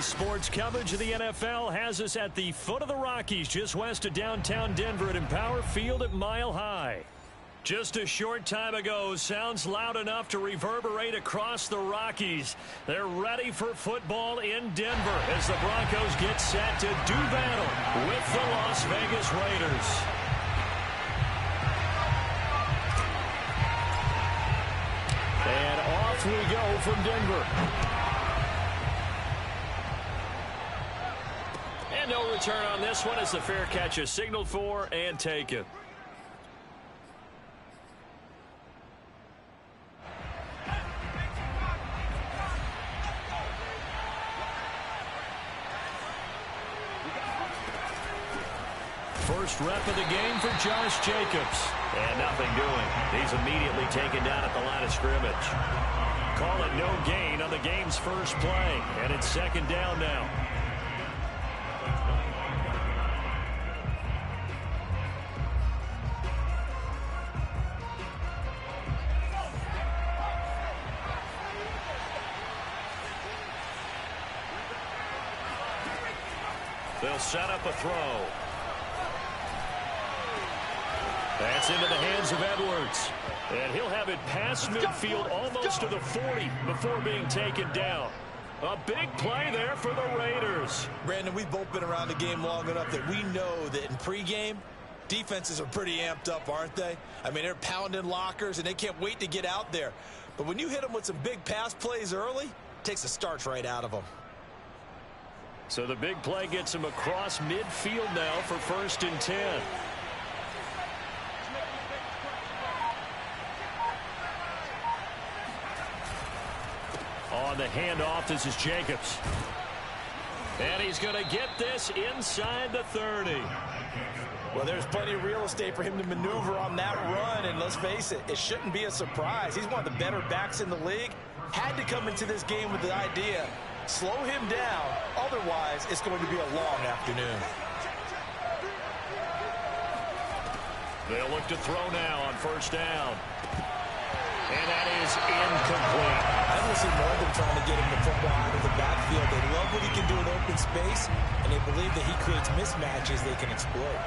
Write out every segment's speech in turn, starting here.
Sports coverage of the NFL has us at the foot of the Rockies, just west of downtown Denver at Empower Field at Mile High. Just a short time ago, sounds loud enough to reverberate across the Rockies. They're ready for football in Denver as the Broncos get set to do battle with the Las Vegas Raiders. And off we go from Denver. And no return on this one as the fair catch is signaled for and taken. First rep of the game for Josh Jacobs. And nothing doing. He's immediately taken down at the line of scrimmage. Call it no gain on the game's first play. And it's second down now. They'll set up a throw. That's into the hands of Edwards. And he'll have it past midfield almost to the 40 before being taken down. A big play there for the Raiders. Brandon, we've both been around the game long enough that we know that in pregame, defenses are pretty amped up, aren't they? I mean, they're pounding lockers, and they can't wait to get out there. But when you hit them with some big pass plays early, it takes the starch right out of them. So the big play gets him across midfield now for 1st and 10. On the handoff, this is Jacobs. And he's going to get this inside the 30. Well, there's plenty of real estate for him to maneuver on that run, and let's face it, it shouldn't be a surprise. He's one of the better backs in the league. Had to come into this game with the idea, slow him down, otherwise it's going to be a long afternoon. They'll look to throw now on 1st down. And that is incomplete. I don't see more of them trying to get him the football out of the backfield. They love what he can do in open space, and they believe that he creates mismatches they can exploit.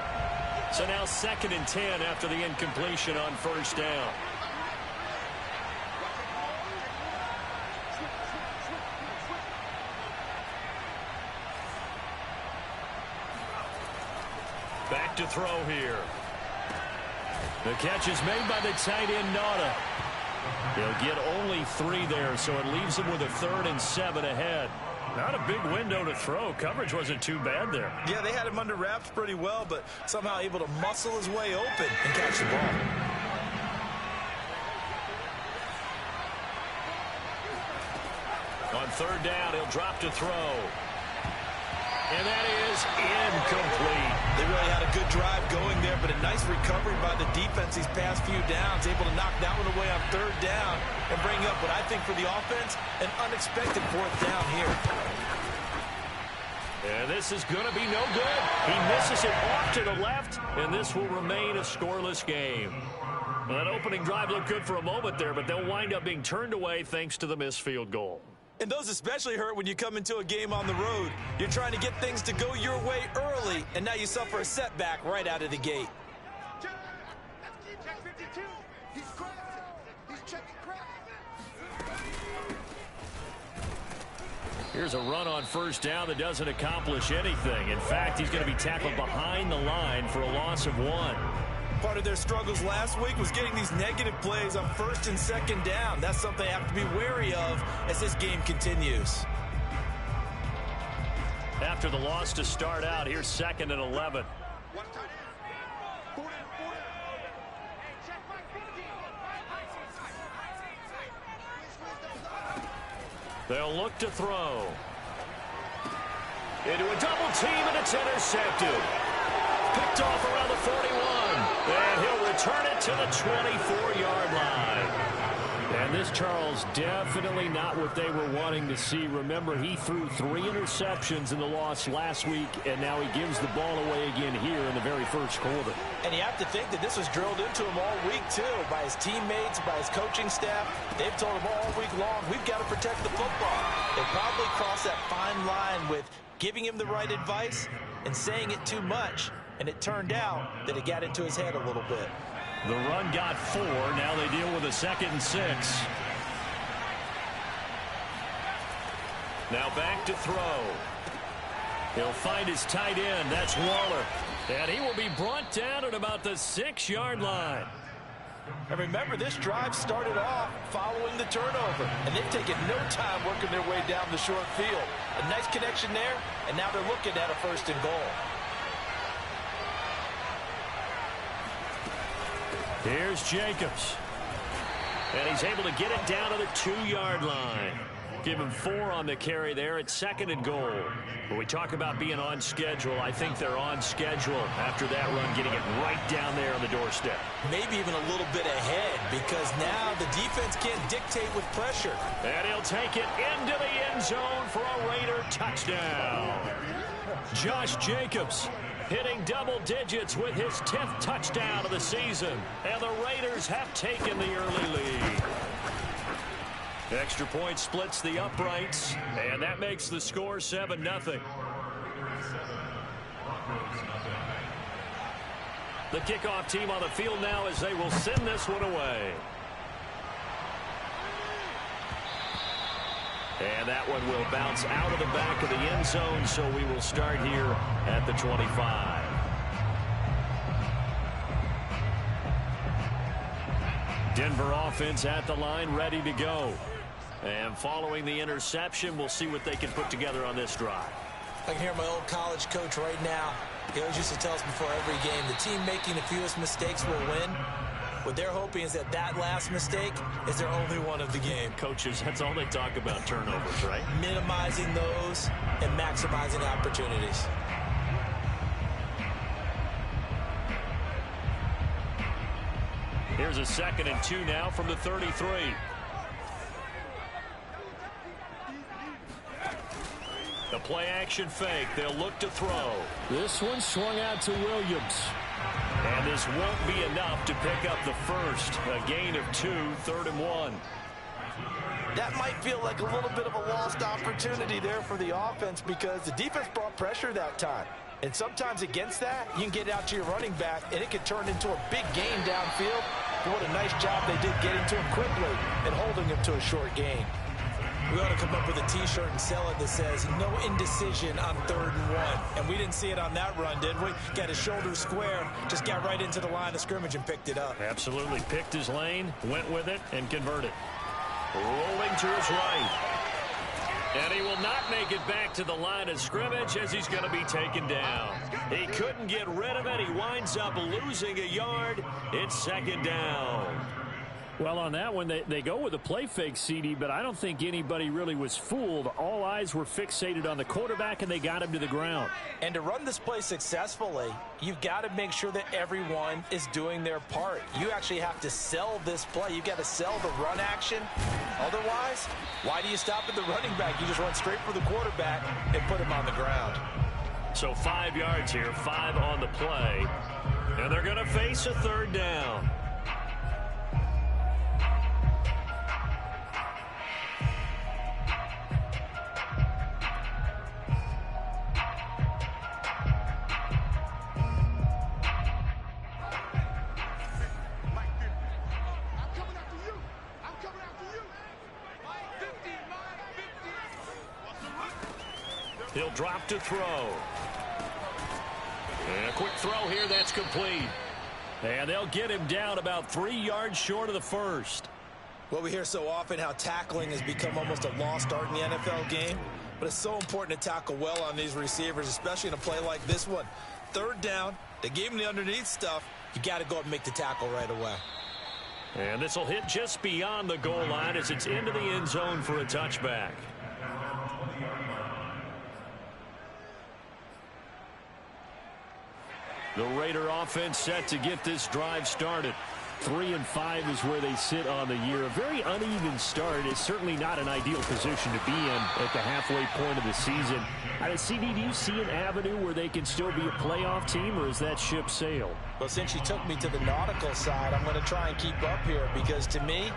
So now 2nd and 10 after the incompletion on 1st down. Back to throw here. The catch is made by the tight end, Nauta. He'll get only 3 there, so it leaves him with a 3rd and 7 ahead. Not a big window to throw. Coverage wasn't too bad there. Yeah, they had him under wraps pretty well, but somehow able to muscle his way open and catch the ball. On 3rd down, he'll drop to throw. And that is incomplete. They really had a good drive going there, but a nice recovery by the defense these past few downs, able to knock that one away on 3rd down and bring up what I think for the offense, an unexpected 4th down here. And this is going to be no good. He misses it off to the left, and this will remain a scoreless game. Well, that opening drive looked good for a moment there, but they'll wind up being turned away thanks to the missed field goal. And those especially hurt when you come into a game on the road. You're trying to get things to go your way early, and now you suffer a setback right out of the gate. Here's a run on 1st down that doesn't accomplish anything. In fact, he's going to be tackled behind the line for a loss of 1. Part of their struggles last week was getting these negative plays on 1st and 2nd down. That's something they have to be wary of as this game continues. After the loss to start out, here's 2nd and 11. They'll look to throw. Into a double team, and it's intercepted. Picked off around the 41. And he'll return it to the 24-yard line. And this, Charles, definitely not what they were wanting to see. Remember, he threw 3 interceptions in the loss last week, and now he gives the ball away again here in the very first quarter. And you have to think that this was drilled into him all week, too, by his teammates, by his coaching staff. They've told him all week long, we've got to protect the football. They probably crossed that fine line with giving him the right advice and saying it too much, and it turned out that it got into his head a little bit. The run got 4. Now they deal with a 2nd and 6. Now back to throw. He'll find his tight end. That's Waller. And he will be brought down at about the 6-yard line. And remember, this drive started off following the turnover, and they've taken no time working their way down the short field. A nice connection there, and now they're looking at a 1st and goal. Here's Jacobs. And he's able to get it down to the 2-yard line. Give him 4 on the carry there at 2nd and goal. When we talk about being on schedule, I think they're on schedule after that run, getting it right down there on the doorstep. Maybe even a little bit ahead, because now the defense can't dictate with pressure. And he'll take it into the end zone for a Raider touchdown. Josh Jacobs hitting double digits with his 10th touchdown of the season. And the Raiders have taken the early lead. Extra point splits the uprights, and that makes the score 7-0. The kickoff team on the field now as they will send this one away. And that one will bounce out of the back of the end zone, so we will start here at the 25. Denver offense at the line, ready to go. And following the interception, we'll see what they can put together on this drive. I can hear my old college coach right now. He always used to tell us before every game, the team making the fewest mistakes will win. What they're hoping is that that last mistake is their only one of the game. Coaches, that's all they talk about, turnovers, right? Minimizing those and maximizing opportunities. Here's a 2nd and 2 now from the 33. The play action fake. They'll look to throw. This one swung out to Williams. And this won't be enough to pick up the first. A gain of 2, 3rd and 1. That might feel like a little bit of a lost opportunity there for the offense because the defense brought pressure that time. And sometimes against that, you can get out to your running back, and it can turn into a big game downfield. But what a nice job they did getting to him quickly and holding him to a short gain. We ought to come up with a T-shirt and sell it that says, no indecision on 3rd and 1. And we didn't see it on that run, did we? Got his shoulders square, just got right into the line of scrimmage and picked it up. Absolutely. Picked his lane, went with it, and converted. Rolling to his right. And he will not make it back to the line of scrimmage as he's going to be taken down. He couldn't get rid of it. He winds up losing a yard. It's 2nd down. Well, on that one, they go with a play fake, CD, but I don't think anybody really was fooled. All eyes were fixated on the quarterback, and they got him to the ground. And to run this play successfully, you've got to make sure that everyone is doing their part. You actually have to sell this play. You've got to sell the run action. Otherwise, why do you stop at the running back? You just run straight for the quarterback and put him on the ground. So 5 yards here, 5 on the play. And they're going to face a 3rd down. He'll drop to throw. And a quick throw here, that's complete. And they'll get him down about 3 yards short of the first. Well, we hear so often how tackling has become almost a lost art in the NFL game. But it's so important to tackle well on these receivers, especially in a play like this one. 3rd down, they gave him the underneath stuff. You got to go up and make the tackle right away. And this will hit just beyond the goal line as it's into the end zone for a touchback. The Raider offense set to get this drive started. 3-5 is where they sit on the year. A very uneven start. It's certainly not an ideal position to be in at the halfway point of the season. CD, do you see an avenue where they can still be a playoff team, or is that ship sailed? Well, since you took me to the nautical side, I'm going to try and keep up here because, to me,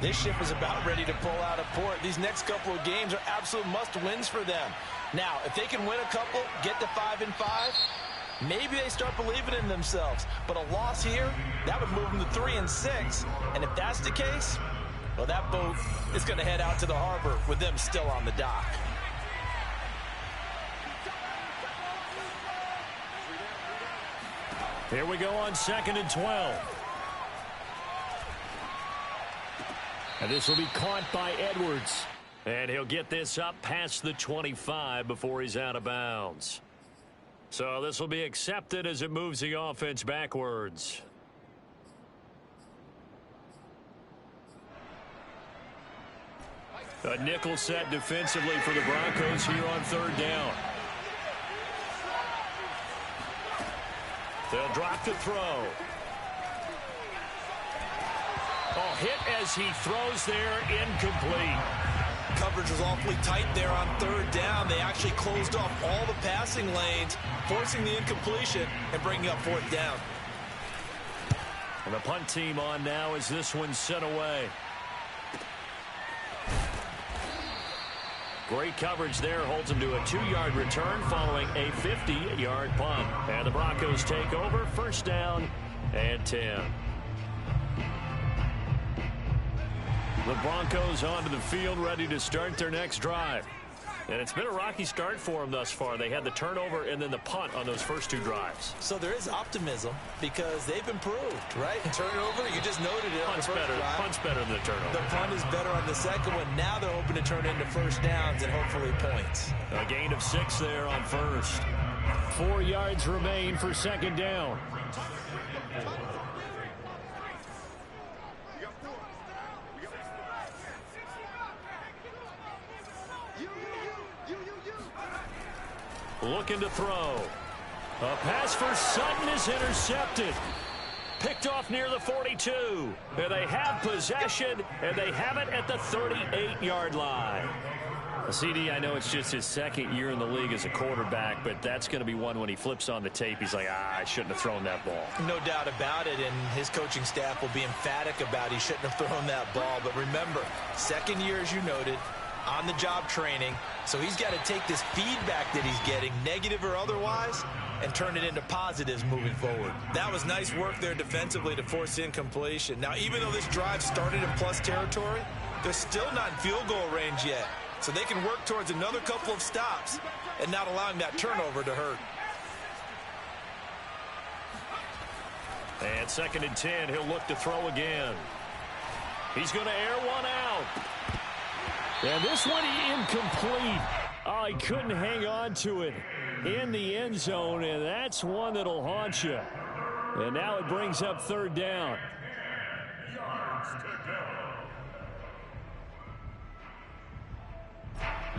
this ship is about ready to pull out of port. These next couple of games are absolute must-wins for them. Now, if they can win a couple, get to 5-5, maybe they start believing in themselves. But a loss here, that would move them to 3-6. And if that's the case, well, that boat is going to head out to the harbor with them still on the dock. Here we go on 2nd and 12. And this will be caught by Edwards. And he'll get this up past the 25 before he's out of bounds. So this will be accepted as it moves the offense backwards. A nickel set defensively for the Broncos here on 3rd down. They'll drop the throw. Oh, hit as he throws there, incomplete. Coverage was awfully tight there on 3rd down. They actually closed off all the passing lanes, forcing the incompletion and bringing up 4th down. And the punt team on now as this one's sent away. Great coverage there, holds him to a 2-yard return following a 50-yard punt. And the Broncos take over, 1st down and 10. The Broncos onto the field, ready to start their next drive. And it's been a rocky start for them thus far. They had the turnover and then the punt on those first 2 drives. So there is optimism because they've improved, right? Turnover, you just noted it. Punt's better than the turnover. The punt is better on the second one. Now they're hoping to turn into 1st downs and hopefully points. A gain of 6 there on 1st. 4 yards remain for 2nd down. Looking to throw. A pass for Sutton is intercepted. Picked off near the 42. And they have possession, and they have it at the 38-yard line. CD, I know it's just his 2nd year in the league as a quarterback, but that's going to be one when he flips on the tape. He's like, I shouldn't have thrown that ball. No doubt about it, and his coaching staff will be emphatic about he shouldn't have thrown that ball. But remember, 2nd year, as you noted, on-the-job training. So he's got to take this feedback that he's getting, negative or otherwise, and turn it into positives moving forward. That was nice work there defensively to force incompletion. Now, even though this drive started in plus territory, they're still not in field goal range yet. So they can work towards another couple of stops and not allowing that turnover to hurt. And 2nd and 10, he'll look to throw again. He's going to air one out. And this one incomplete. Oh, he couldn't hang on to it in the end zone, and that's one that'll haunt you. And now it brings up 3rd down.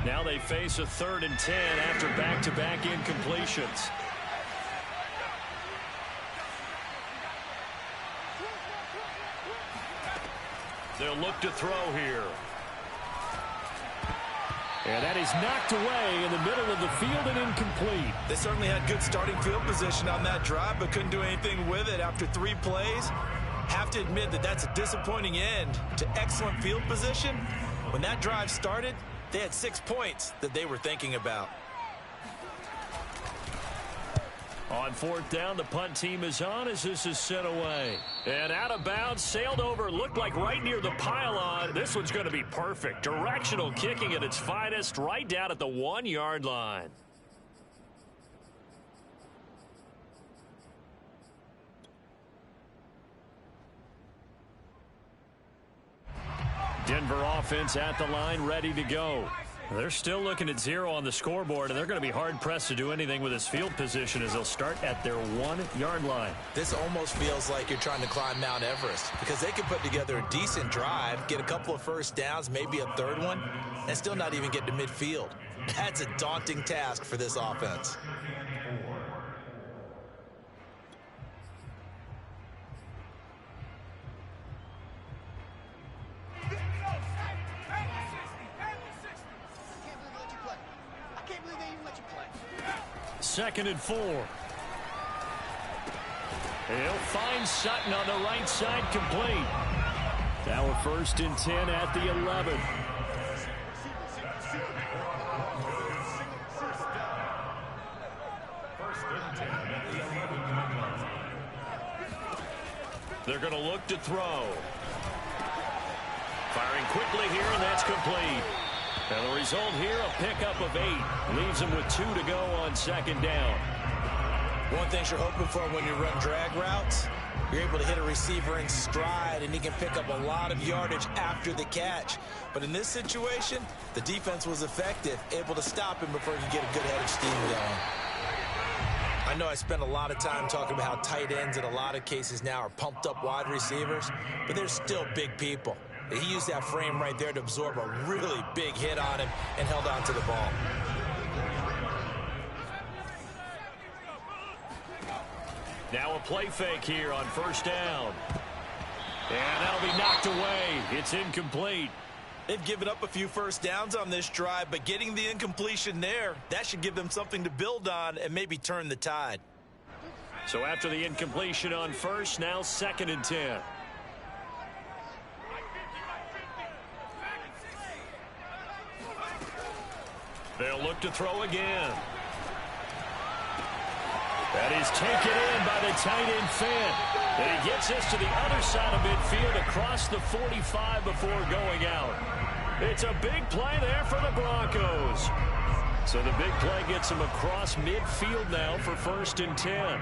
Now they face a 3rd and 10 after back-to-back incompletions. They'll look to throw here. And that is knocked away in the middle of the field and incomplete. They certainly had good starting field position on that drive, but couldn't do anything with it after 3 plays. Have to admit that that's a disappointing end to excellent field position. When that drive started, they had 6 points that they were thinking about. On 4th down, the punt team is on as this is sent away. And out of bounds, sailed over, looked like right near the pylon. This one's going to be perfect. Directional kicking at its finest, right down at the 1-yard line. Denver offense at the line, ready to go. They're still looking at 0 on the scoreboard, and they're going to be hard-pressed to do anything with this field position as they'll start at their 1-yard line. This almost feels like you're trying to climb Mount Everest because they could put together a decent drive, get a couple of 1st downs, maybe a 3rd one, and still not even get to midfield. That's a daunting task for this offense. 2nd and 4. He'll find Sutton on the right side, complete. Now we're 1st and 10 at the 11. They're going to look to throw. Firing quickly here, and that's complete. And the result here, a pickup of 8. Leaves him with 2 to go on 2nd down. One thing you're hoping for when you run drag routes, you're able to hit a receiver in stride, and he can pick up a lot of yardage after the catch. But in this situation, the defense was effective, able to stop him before he could get a good head of steam going. I know I spent a lot of time talking about how tight ends in a lot of cases now are pumped up wide receivers, but they're still big people. He used that frame right there to absorb a really big hit on him and held on to the ball. Now a play fake here on 1st down. And that'll be knocked away. It's incomplete. They've given up a few first downs on this drive, but getting the incompletion there, that should give them something to build on and maybe turn the tide. So after the incompletion on 1st, now 2nd and 10. They'll look to throw again. That is taken in by the tight end Fant. And he gets us to the other side of midfield across the 45 before going out. It's a big play there for the Broncos. So the big play gets him across midfield now for 1st and 10.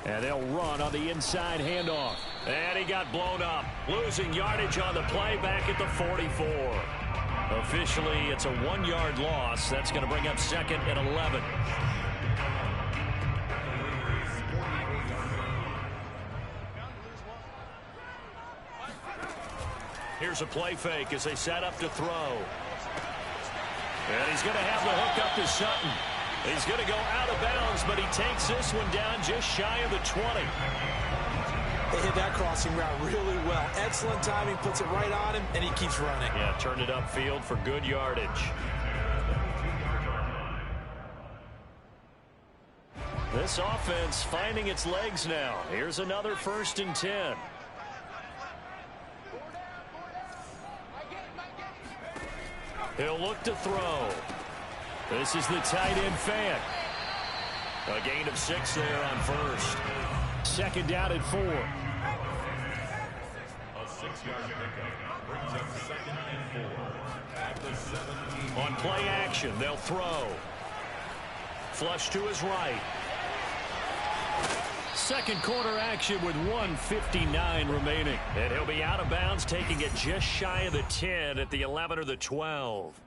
And they'll run on the inside handoff. And he got blown up. Losing yardage on the play back at the 44. Officially, it's a 1-yard loss. That's going to bring up 2nd and 11. Here's a play fake as they set up to throw. And he's going to have the hook up to Sutton. He's going to go out of bounds, but he takes this one down just shy of the 20. They hit that crossing route really well. Excellent timing, puts it right on him, and he keeps running. Yeah, turned it upfield for good yardage. This offense finding its legs now. Here's another 1st and 10. He'll look to throw. This is the tight end Fant. A gain of 6 there on 1st. 2nd down and 4. A 6-yard pickup brings up 2nd and 4 at the 17. On play action, they'll throw. Flush to his right. 2nd quarter action with 1:59 remaining. And he'll be out of bounds, taking it just shy of the 10 at the 11 or the 12.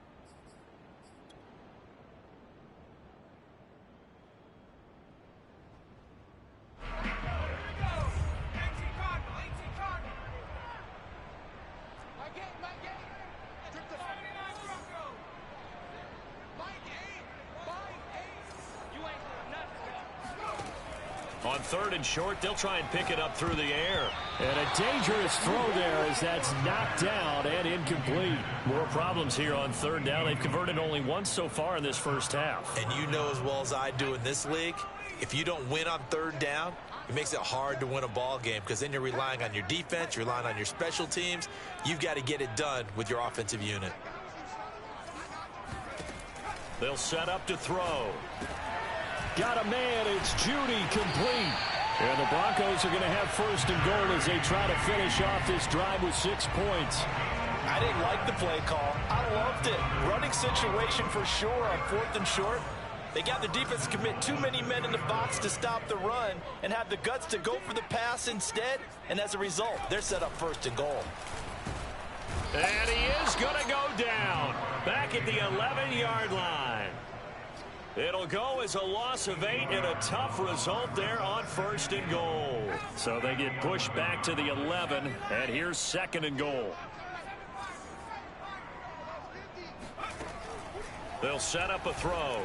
On 3rd and short, they'll try and pick it up through the air. And a dangerous throw there as that's knocked down and incomplete. More problems here on 3rd down. They've converted only once so far in this first half. And you know as well as I do in this league, if you don't win on 3rd down, it makes it hard to win a ball game because then you're relying on your defense, you're relying on your special teams. You've got to get it done with your offensive unit. They'll set up to throw. Got a man, it's Judy, complete. And the Broncos are going to have 1st and goal as they try to finish off this drive with 6 points. I didn't like the play call. I loved it. Running situation for sure on 4th and short. They got the defense to commit too many men in the box to stop the run and have the guts to go for the pass instead. And as a result, they're set up 1st and goal. And he is going to go down back at the 11-yard line. It'll go as a loss of 8 and a tough result there on 1st and goal. So they get pushed back to the 11, and here's 2nd and goal. They'll set up a throw.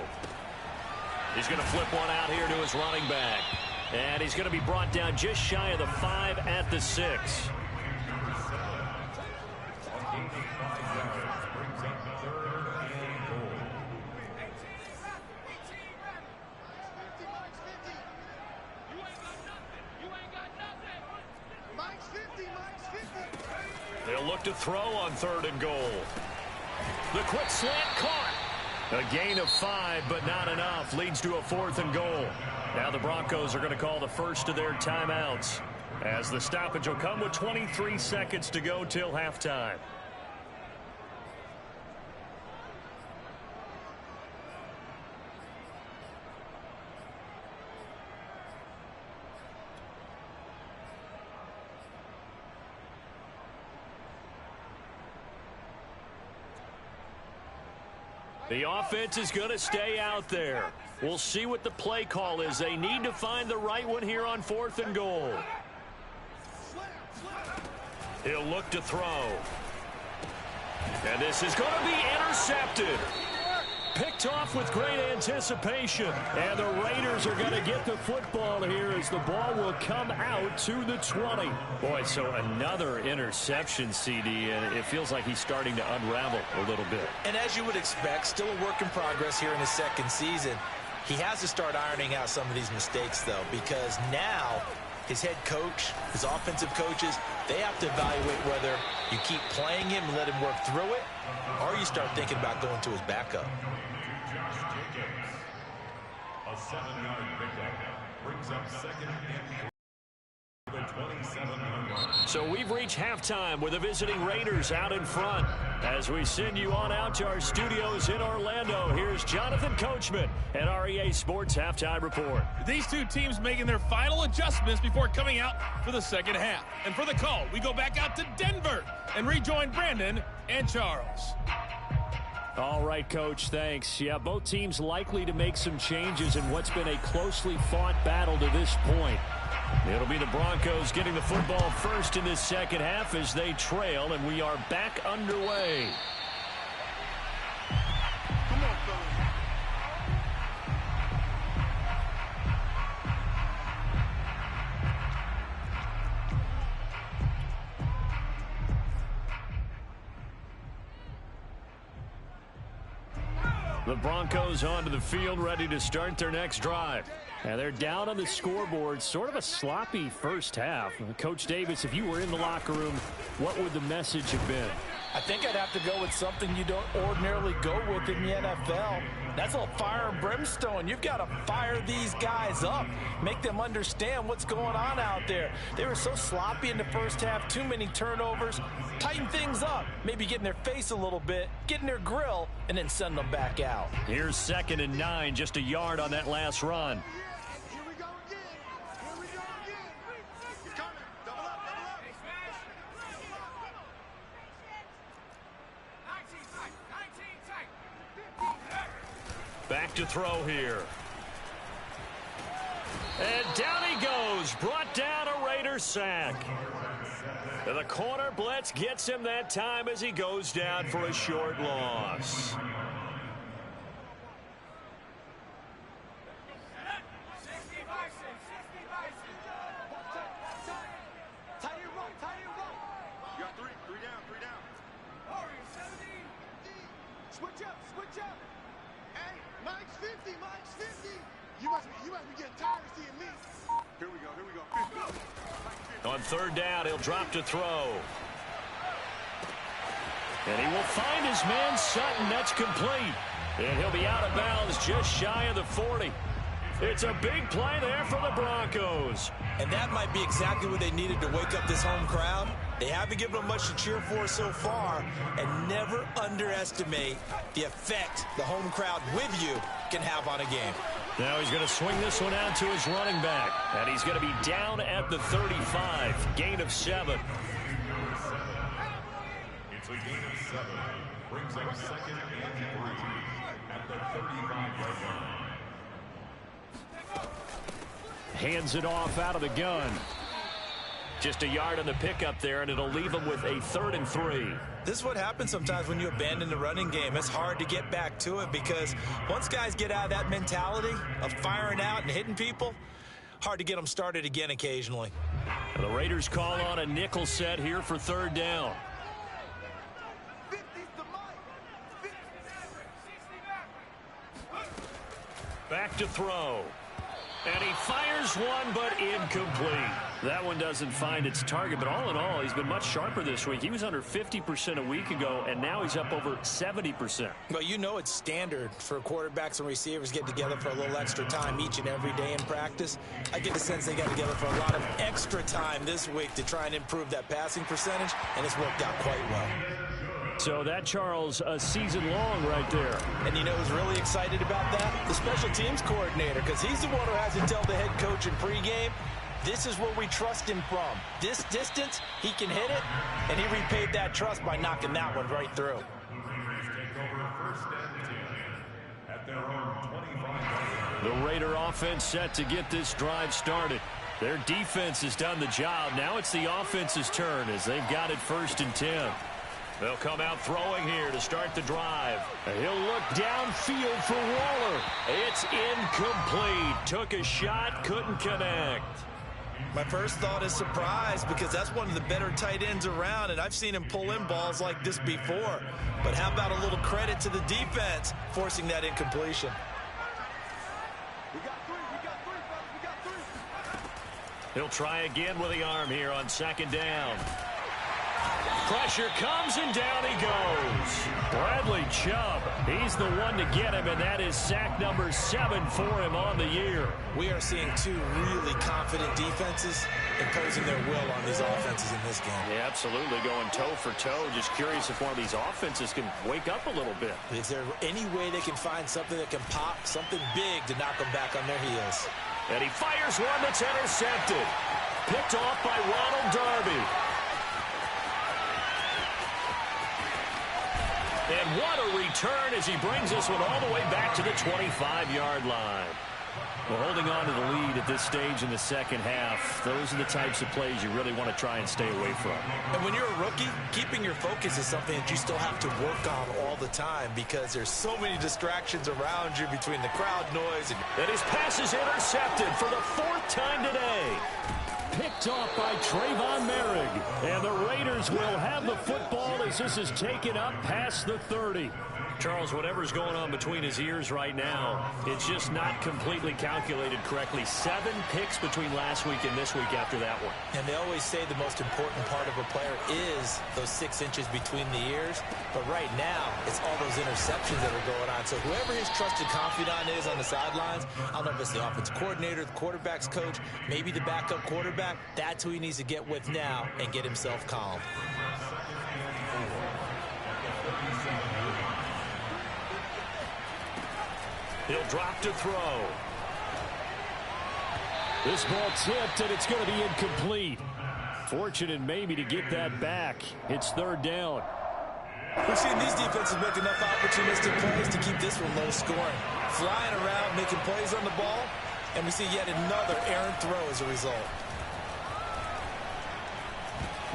He's going to flip one out here to his running back. And he's going to be brought down just shy of the 5 at the 6. They'll look to throw on 3rd and goal. The quick slant caught. A gain of 5, but not enough. Leads to a 4th and goal. Now the Broncos are going to call the first of their timeouts, as the stoppage will come with 23 seconds to go till halftime. The offense is going to stay out there. We'll see what the play call is. They need to find the right one here on 4th and goal. He'll look to throw. And this is going to be intercepted. Picked off with great anticipation. And the Raiders are going to get the football here as the ball will come out to the 20. Boy, so another interception, CD, and it feels like he's starting to unravel a little bit. And as you would expect, still a work in progress here in his 2nd season. He has to start ironing out some of these mistakes, though, because now his head coach, his offensive coaches, they have to evaluate whether you keep playing him and let him work through it, or you start thinking about going to his backup. A 7-yard pickup brings up 2nd and the 27-yard line. So we've reached halftime with the visiting Raiders out in front. As we send you on out to our studios in Orlando, here's Jonathan Coachman at REA Sports Halftime Report. These two teams making their final adjustments before coming out for the second half. And for the call, we go back out to Denver and rejoin Brandon and Charles. All right, Coach, thanks. Yeah, both teams likely to make some changes in what's been a closely fought battle to this point. It'll be the Broncos getting the football first in this second half as they trail, and we are back underway. Come on, fellas. The Broncos onto the field, ready to start their next drive. And they're down on the scoreboard. Sort of a sloppy first half. Coach Davis, if you were in the locker room, what would the message have been? I think I'd have to go with something you don't ordinarily go with in the NFL. That's a fire and brimstone. You've got to fire these guys up. Make them understand what's going on out there. They were so sloppy in the first half. Too many turnovers. Tighten things up. Maybe get in their face a little bit. Get in their grill. And then send them back out. Here's 2nd and 9. Just a yard on that last run. Here we go again. Here we go again. He's coming. Double up, double up. Back to throw here. And down he goes. Brought down a Raider sack. And the corner blitz gets him that time as he goes down for a short loss. You got three down. Switch up. Hey, Mike's 50. You must be getting tired of seeing me. Here we go. 50. On 3rd down, he'll drop to throw. And he will find his man Sutton. That's complete. And he'll be out of bounds just shy of the 40. It's a big play there for the Broncos. And that might be exactly what they needed to wake up this home crowd. They haven't given them much to cheer for so far. And never underestimate the effect the home crowd with you can have on a game. Now he's going to swing this one out to his running back. And he's going to be down at the 35. Gain of 7. It's a gain of 7. Brings up 2nd and 3 at the 35-yard line. Hands it off out of the gun. Just a yard on the pickup there, and it'll leave him with a 3rd and 3. This is what happens sometimes when you abandon the running game. It's hard to get back to it because once guys get out of that mentality of firing out and hitting people, hard to get them started again occasionally. And the Raiders call on a nickel set here for 3rd down. Back to throw. And he fires one, but incomplete. That one doesn't find its target, but all in all, he's been much sharper this week. He was under 50% a week ago, and now he's up over 70%. Well, you know it's standard for quarterbacks and receivers get together for a little extra time each and every day in practice. I get the sense they got together for a lot of extra time this week to try and improve that passing percentage, and it's worked out quite well. So that, Charles, a season long right there. And you know who's really excited about that? The special teams coordinator, because he's the one who has to tell the head coach in pregame, this is where we trust him from. This distance, he can hit it, and he repaid that trust by knocking that one right through. The Raider offense set to get this drive started. Their defense has done the job. Now it's the offense's turn as they've got it 1st and 10. They'll come out throwing here to start the drive. He'll look downfield for Waller. It's incomplete. Took a shot, couldn't connect. My first thought is surprise because that's one of the better tight ends around, and I've seen him pull in balls like this before. But how about a little credit to the defense forcing that incompletion? We got three, fellas, we got three. He'll try again with the arm here on 2nd down. Pressure comes, and down he goes. Bradley Chubb, he's the one to get him, and that is sack number 7 for him on the year. We are seeing two really confident defenses imposing their will on these offenses in this game. Yeah, absolutely, going toe for toe. Just curious if one of these offenses can wake up a little bit. Is there any way they can find something that can pop, something big to knock them back on their heels? And he fires one that's intercepted. Picked off by Ronald Darby. And what a return as he brings this one all the way back to the 25-yard line. Well, holding on to the lead at this stage in the 2nd half, those are the types of plays you really want to try and stay away from. And when you're a rookie, keeping your focus is something that you still have to work on all the time because there's so many distractions around you between the crowd noise. And his pass is intercepted for the 4th time today. Picked off by Trayvon Merrick. And the Raiders will have the football as this is taken up past the 30. Charles, whatever's going on between his ears right now, it's just not completely calculated correctly. 7 picks between last week and this week after that one. And they always say the most important part of a player is those 6 inches between the ears. But right now, it's all those interceptions that are going on. So whoever his trusted confidant is on the sidelines, I don't know if it's the offensive coordinator, the quarterback's coach, maybe the backup quarterback, that's who he needs to get with now and get himself calm. He'll drop to throw. This ball tipped, and it's going to be incomplete. Fortunate maybe to get that back. It's 3rd down. We've seen these defenses make enough opportunistic plays to keep this one low scoring. Flying around, making plays on the ball, and we see yet another errant throw as a result.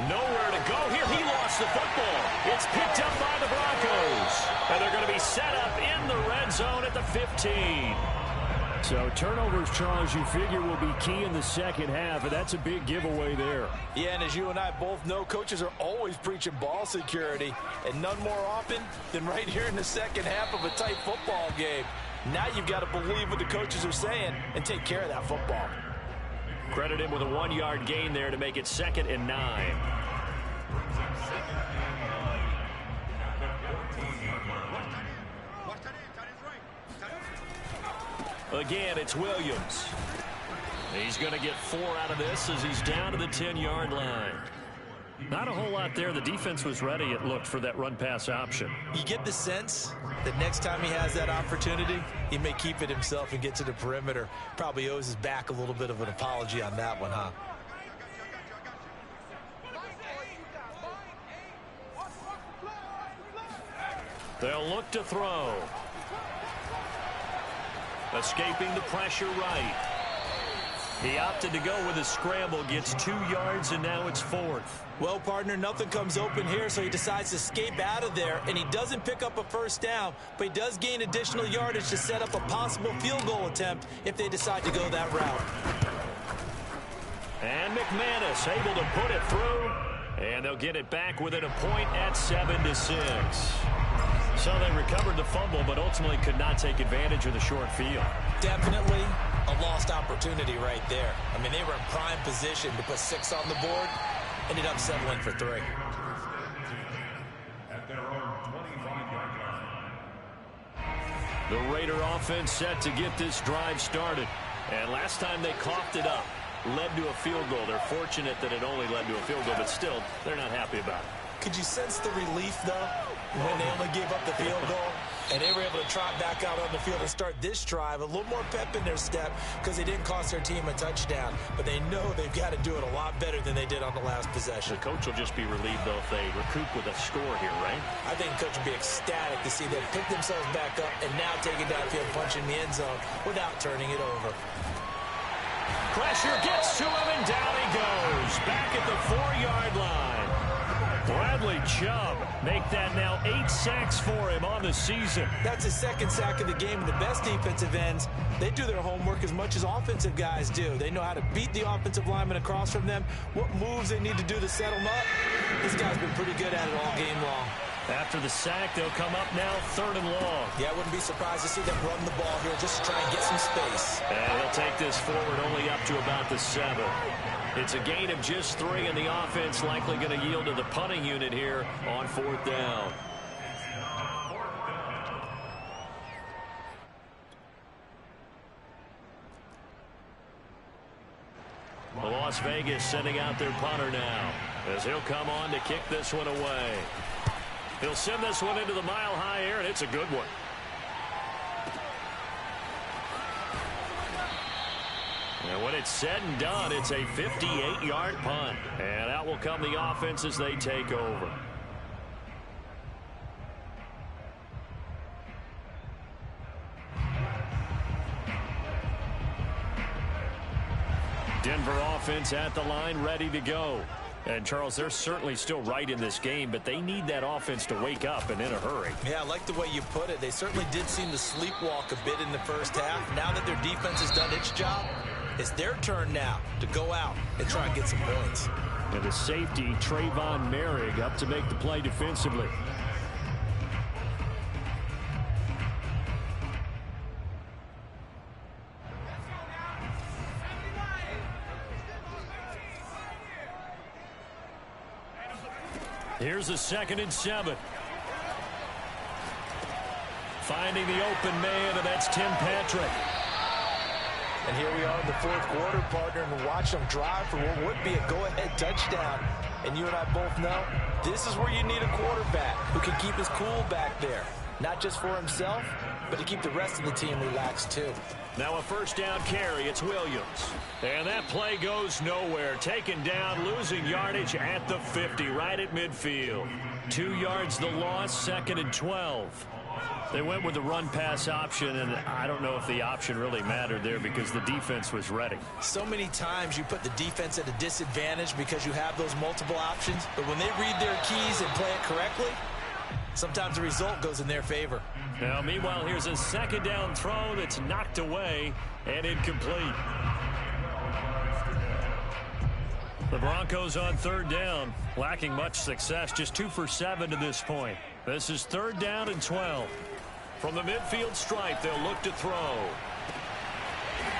Nowhere to go here. He lost the football. It's picked up by the Broncos. And they're going to be set up in the red zone at the 15. So turnovers, Charles, you figure will be key in the 2nd half, and that's a big giveaway there. Yeah, and as you and I both know, coaches are always preaching ball security, and none more often than right here in the 2nd half of a tight football game. Now you've got to believe what the coaches are saying and take care of that football. Credit him with a 1-yard gain there to make it 2nd and 9. Again, it's Williams. He's going to get 4 out of this as he's down to the 10-yard line. Not a whole lot there. The defense was ready, it looked, for that run-pass option. You get the sense that next time he has that opportunity, he may keep it himself and get to the perimeter. Probably owes his back a little bit of an apology on that one, huh? They'll look to throw. Escaping the pressure right. He opted to go with a scramble, gets 2 yards, and now it's 4th. Well, partner, nothing comes open here, so he decides to escape out of there, and he doesn't pick up a 1st down, but he does gain additional yardage to set up a possible field goal attempt if they decide to go that route. And McManus able to put it through, and they'll get it back within a point at 7-6. So they recovered the fumble, but ultimately could not take advantage of the short field. Definitely. a lost opportunity right there. I mean, they were in prime position to put 6 on the board. Ended up settling for 3. At their own 25-yard line. The Raider offense set to get this drive started. And last time they coughed it up, led to a field goal. They're fortunate that it only led to a field goal, but still, they're not happy about it. Could you sense the relief, though, when they only gave up the field goal? And they were able to trot back out on the field and start this drive. A little more pep in their step because they didn't cost their team a touchdown. But they know they've got to do it a lot better than they did on the last possession. The coach will just be relieved, though, if they recoup with a score here, right? I think the coach will be ecstatic to see them pick themselves back up and now take it downfield, punch in the end zone without turning it over. Pressure gets to him, and down he goes. Back at the 4-yard line. Bradley Chubb make that now 8 sacks for him on the season. That's his 2nd sack of the game. And the best defensive ends, they do their homework as much as offensive guys do. They know how to beat the offensive lineman across from them, what moves they need to do to set them up. This guy's been pretty good at it all game long. After the sack, they'll come up now 3rd and long. Yeah, I wouldn't be surprised to see them run the ball here just to try and get some space. And he'll take this forward only up to about the 7. It's a gain of just 3, and the offense likely going to yield to the punting unit here on 4th down. Las Vegas sending out their punter now as he'll come on to kick this one away. He'll send this one into the mile-high air, and it's a good one. And when it's said and done, it's a 58-yard punt. And out will come the offense as they take over. Denver offense at the line, ready to go. And, Charles, they're certainly still right in this game, but they need that offense to wake up and in a hurry. Yeah, I like the way you put it. They certainly did seem to sleepwalk a bit in the first half. Now that their defense has done its job, it's their turn now to go out and try and get some points. And the safety, Trayvon Merrick, up to make the play defensively. Here's a 2nd and 7. Finding the open man, and that's Tim Patrick. And here we are in the 4th quarter, partner, and watch them drive for what would be a go-ahead touchdown. And you and I both know this is where you need a quarterback who can keep his cool back there. Not just for himself, but to keep the rest of the team relaxed too. Now a 1st down carry. It's Williams. And that play goes nowhere. Taken down, losing yardage at the 50, right at midfield. 2 yards the loss, 2nd and 12. They went with the run-pass option, and I don't know if the option really mattered there because the defense was ready. So many times you put the defense at a disadvantage because you have those multiple options, but when they read their keys and play it correctly, sometimes the result goes in their favor. Now, meanwhile, here's a 2nd down throw that's knocked away and incomplete. The Broncos on 3rd down, lacking much success, just 2 for 7 to this point. This is 3rd down and 12. From the midfield stripe, they'll look to throw.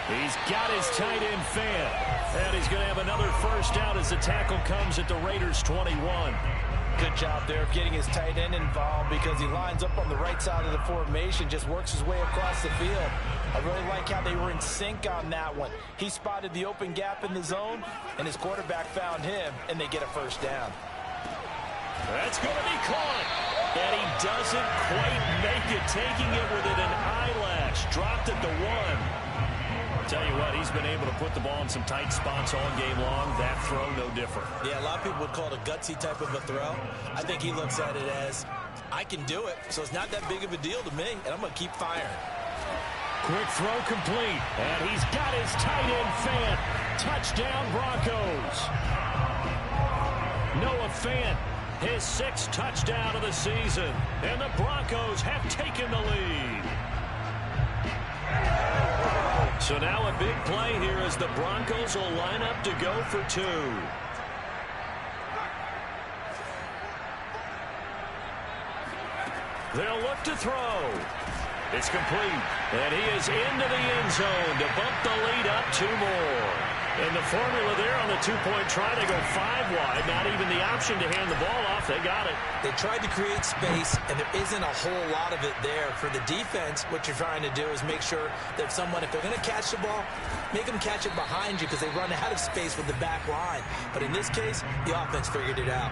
He's got his tight end Fant. And he's going to have another 1st down as the tackle comes at the Raiders' 21. Good job there of getting his tight end involved because he lines up on the right side of the formation, just works his way across the field. I really like how they were in sync on that one. He spotted the open gap in the zone, and his quarterback found him, and they get a 1st down. That's going to be caught. And he doesn't quite make it, taking it within an eyelash. Dropped at the 1. I'll tell you what, he's been able to put the ball in some tight spots all game long. That throw, no different. Yeah, a lot of people would call it a gutsy type of a throw. I think he looks at it as, I can do it, so it's not that big of a deal to me, and I'm going to keep firing. Quick throw complete. And he's got his tight end Fant. Touchdown, Broncos. Noah Fant, his 6th touchdown of the season. And the Broncos have taken the lead. So now a big play here as the Broncos will line up to go for 2. They'll look to throw. It's complete. And he is into the end zone to bump the lead up 2 more. And the formula there on the two-point try, they go 5 wide. Not even the option to hand the ball off. They got it. They tried to create space, and there isn't a whole lot of it there. For the defense, what you're trying to do is make sure that if they're going to catch the ball, make them catch it behind you because they run out of space with the back line. But in this case, the offense figured it out.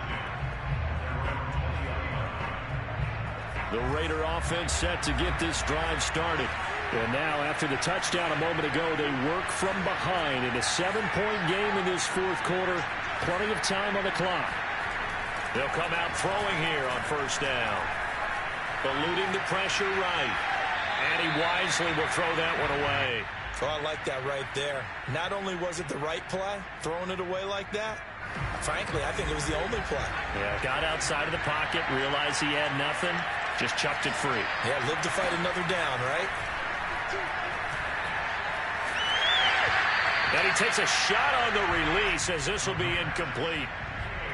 The Raider offense set to get this drive started. And now, after the touchdown a moment ago, they work from behind in a 7-point game in this fourth quarter. Plenty of time on the clock. They'll come out throwing here on first down. Eluding the pressure right. And he wisely will throw that one away. Oh, I like that right there. Not only was it the right play, throwing it away like that, frankly, I think it was the only play. Yeah, got outside of the pocket, realized he had nothing, just chucked it free. Yeah, live to fight another down, right? And he takes a shot on the release as this will be incomplete.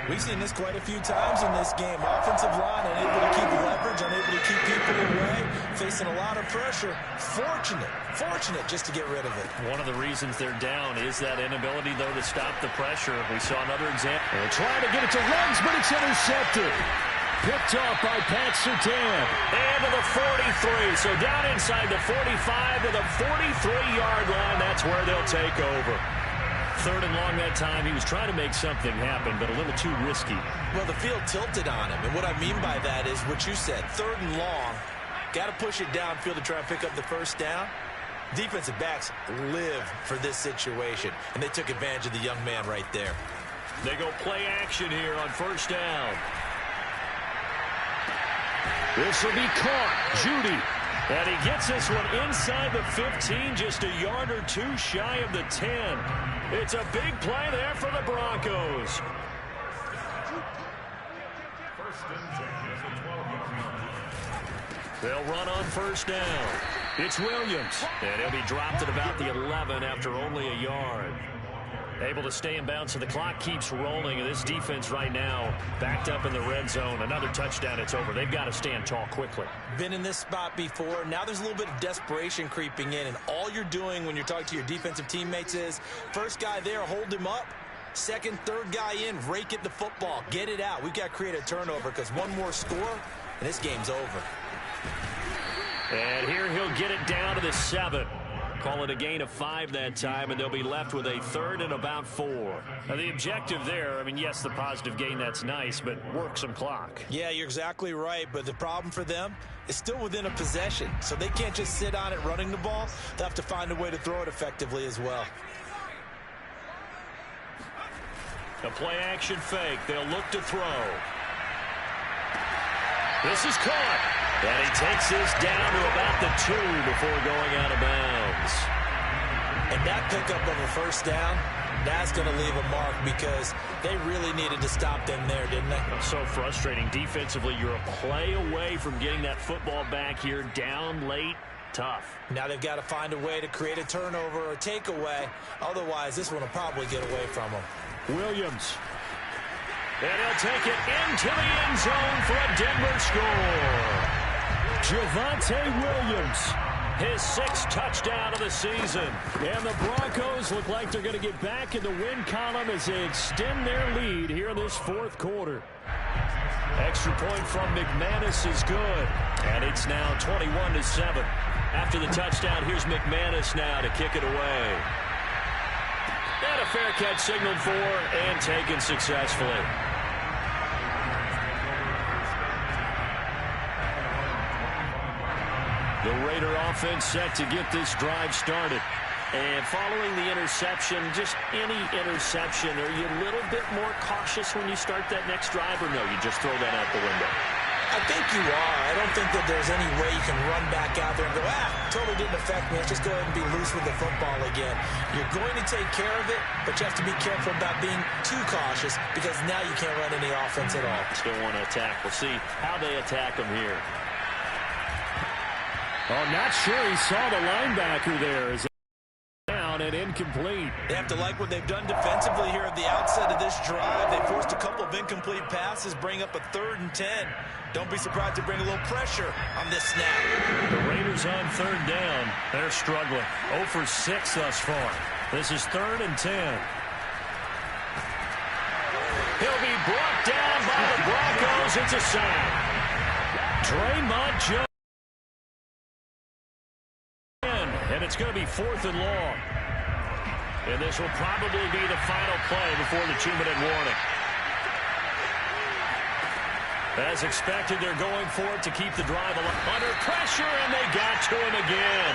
We've seen this quite a few times in this game. Offensive line unable to keep leverage, unable to keep people away, facing a lot of pressure. Fortunate just to get rid of it. One of the reasons they're down is that inability, though, to stop the pressure. We saw another example. They're trying to get it to Ruggs, but it's intercepted. Picked off by Pat Surtain. And to the 43. So down inside the 45 to the 43-yard line. That's where they'll take over. 3rd and long that time. He was trying to make something happen, but a little too risky. Well, the field tilted on him. And what I mean by that is what you said. 3rd and long. Got to push it downfield to try and pick up the first down. Defensive backs live for this situation. And they took advantage of the young man right there. They go play action here on first down. This will be caught. Judy. And he gets this one inside the 15, just a yard or 2 shy of the 10. It's a big play there for the Broncos. First and 10 is a 12-yard line. They'll run on first down. It's Williams. And he'll be dropped at about the 11 after only a yard. Able to stay in bounds, so the clock keeps rolling. And this defense right now backed up in the red zone. Another touchdown, it's over. They've got to stand tall quickly. Been in this spot before. Now there's a little bit of desperation creeping in. And all you're doing when you're talking to your defensive teammates is, first guy there, hold him up. Second, third guy in, rake at the football. Get it out. We've got to create a turnover because one more score, and this game's over. And here he'll get it down to the 7. Call it a gain of 5 that time, and they'll be left with a 3rd and about 4. Now, the objective there, I mean, yes, the positive gain, that's nice, but work some clock. Yeah, you're exactly right, but the problem for them is still within a possession, so they can't just sit on it running the ball. They'll have to find a way to throw it effectively as well. A play-action fake. They'll look to throw. This is caught. And he takes this down to about the 2 before going out of bounds. And that pickup of a first down, that's going to leave a mark because they really needed to stop them there, didn't they? So frustrating. Defensively, you're a play away from getting that football back here down late. Tough. Now they've got to find a way to create a turnover or takeaway. Otherwise, this one will probably get away from them. Williams. And he'll take it into the end zone for a Denver score. Javonte Williams. His 6th touchdown of the season. And the Broncos look like they're going to get back in the win column as they extend their lead here in this fourth quarter. Extra point from McManus is good. And it's now 21-7. After the touchdown, here's McManus now to kick it away. And a fair catch signaled for and taken successfully. The Raider offense set to get this drive started. And following the interception, just any interception, are you a little bit more cautious when you start that next drive, or no, you just throw that out the window? I think you are. I don't think that there's any way you can run back out there and go, totally didn't affect me. Let's just go ahead and be loose with the football again. You're going to take care of it, but you have to be careful about being too cautious because now you can't run any offense at all. Still want to attack. We'll see how they attack them here. Oh, not sure he saw the linebacker there. down and incomplete. They have to like what they've done defensively here at the outset of this drive. They forced a couple of incomplete passes, bring up a 3rd and 10. Don't be surprised to bring a little pressure on this snap. The Raiders on 3rd down. They're struggling. 0 for 6 thus far. This is 3rd and 10. He'll be brought down by the Broncos. It's a sack. Draymond Jones. And it's going to be 4th and long. And this will probably be the final play before the 2-minute warning. As expected, they're going for it to keep the drive alive. Under pressure, and they got to him again.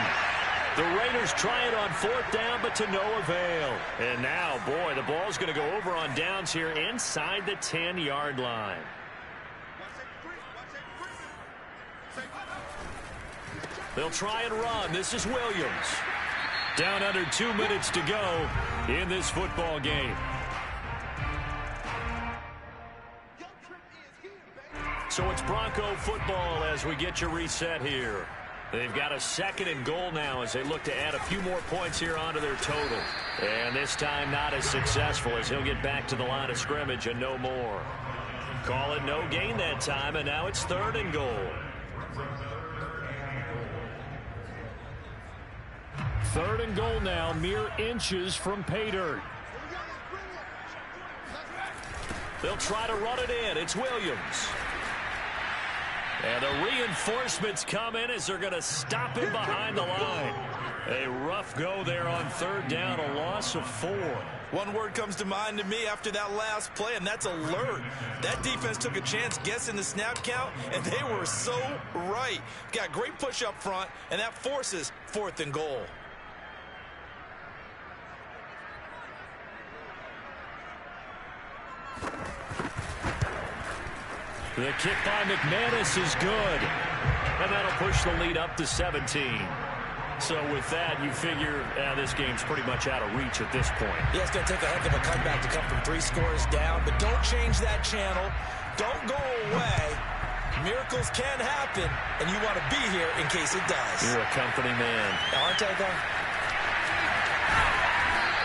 The Raiders try it on 4th down, but to no avail. And now, boy, the ball's going to go over on downs here inside the 10-yard line. They'll try and run. This is Williams. Down under 2 minutes to go in this football game. So it's Bronco football as we get you reset here. They've got a 2nd and goal now as they look to add a few more points here onto their total. And this time not as successful as he'll get back to the line of scrimmage and no more. Call it no gain that time, and now it's 3rd and goal. 3rd and goal now, mere inches from pay dirt. They'll try to run it in. It's Williams. And the reinforcements come in as they're going to stop him behind the line. A rough go there on 3rd down, a loss of 4. One word comes to mind to me after that last play, and that's alert. That defense took a chance guessing the snap count, and they were so right. Got great push up front, and that forces 4th and goal. The kick by McManus is good. And that'll push the lead up to 17. So with that, you figure this game's pretty much out of reach at this point. Yeah, it's going to take a heck of a comeback to come from 3 scores down. But don't change that channel. Don't go away. Miracles can happen, and you want to be here in case it does. You're a company man. Aren't I, though?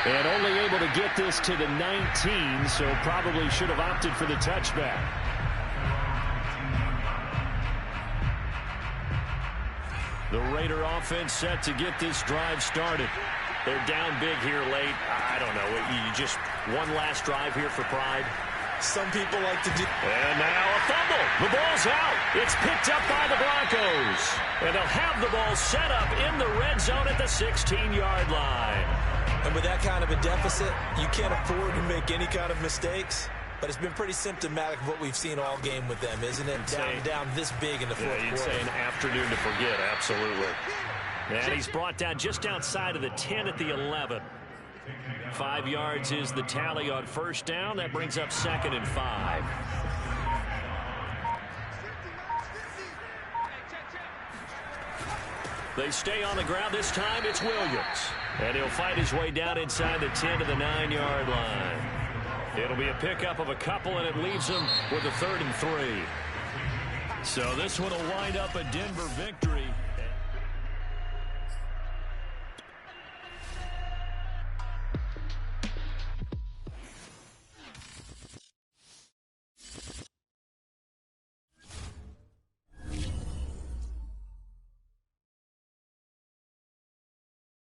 And only able to get this to the 19, so probably should have opted for the touchback. The Raider offense set to get this drive started. They're down big here late. I don't know. You just one last drive here for pride. Some people like to do. And now a fumble. The ball's out. It's picked up by the Broncos. And they'll have the ball set up in the red zone at the 16-yard line. And with that kind of a deficit, you can't afford to make any kind of mistakes. But it's been pretty symptomatic of what we've seen all game with them, isn't it? Down this big in the fourth quarter. You'd say an afternoon to forget, absolutely. And he's brought down just outside of the 10 at the 11. 5 yards is the tally on 1st down. That brings up 2nd and 5. They stay on the ground. This time it's Williams. And he'll fight his way down inside the 10 to the 9-yard line. It'll be a pickup of a couple, and it leaves him with a 3rd and 3. So this one will wind up a Denver victory.